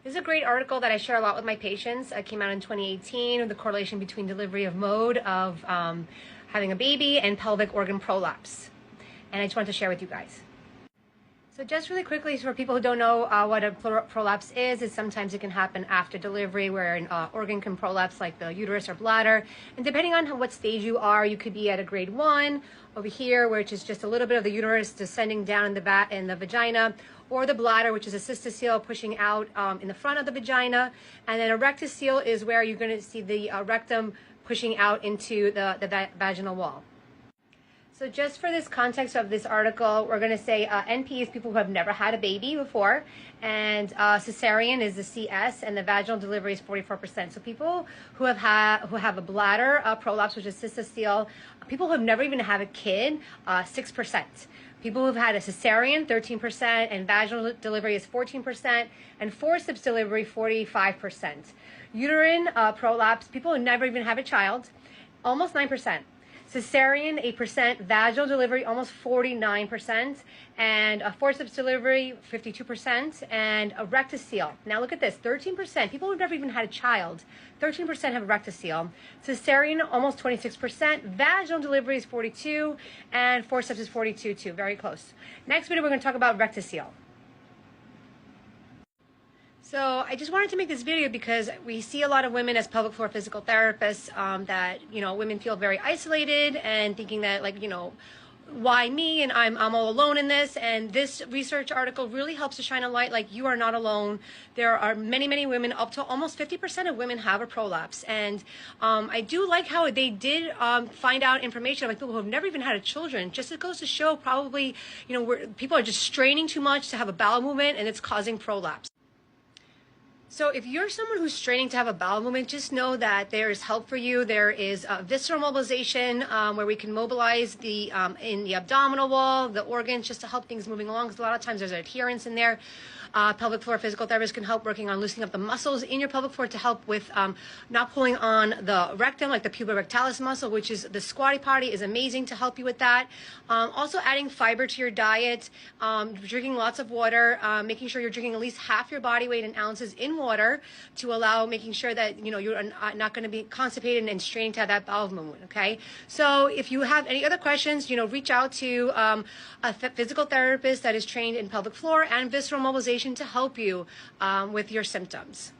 This is a great article that I share a lot with my patients. It came out in 2018, the correlation between delivery of mode of having a baby and pelvic organ prolapse. And I just wanted to share with you guys. So just really quickly, for people who don't know what a prolapse is sometimes it can happen after delivery where an organ can prolapse like the uterus or bladder. And depending on what stage you are, you could be at a grade 1 over here, which is just a little bit of the uterus descending down in the vagina, or the bladder, which is a cystocele pushing out in the front of the vagina. And then a rectocele is where you're going to see the rectum pushing out into the vaginal wall. So just for this context of this article, we're going to say NP is people who have never had a baby before, and cesarean is the CS, and the vaginal delivery is 44%. So people who have a bladder prolapse, which is cystocele, people who have never even had a kid, 6%. People who've had a cesarean, 13%, and vaginal delivery is 14%, and forceps delivery, 45%. Uterine prolapse, people who never even have a child, almost 9%. Cesarean, 8%, vaginal delivery, almost 49%, and a forceps delivery, 52%, and a rectocele. Now look at this, 13%, people who've never even had a child, 13% have a rectocele. Cesarean, almost 26%, vaginal delivery is 42%, and forceps is 42% too, very close. Next video, we're going to talk about rectocele. So I just wanted to make this video because we see a lot of women as pelvic floor physical therapists that, women feel very isolated and thinking that, why me, and I'm all alone in this. And this research article really helps to shine a light like you are not alone. There are many, many women, up to almost 50% of women have a prolapse. And I do like how they did find out information about people who have never even had children. Just it goes to show probably, where people are just straining too much to have a bowel movement and it's causing prolapse. So if you're someone who's straining to have a bowel movement, just know that there is help for you. There is visceral mobilization where we can mobilize in the abdominal wall, the organs, just to help things moving along. Because a lot of times there's adherence in there. Pelvic floor physical therapists can help working on loosening up the muscles in your pelvic floor to help with not pulling on the rectum, like the puborectalis muscle, which is the squatty potty, is amazing to help you with that. Also adding fiber to your diet, drinking lots of water, making sure you're drinking at least half your body weight in ounces in water to allow making sure that you're not going to be constipated and straining to have that bowel movement. Okay, so if you have any other questions, reach out to a physical therapist that is trained in pelvic floor and visceral mobilization to help you with your symptoms.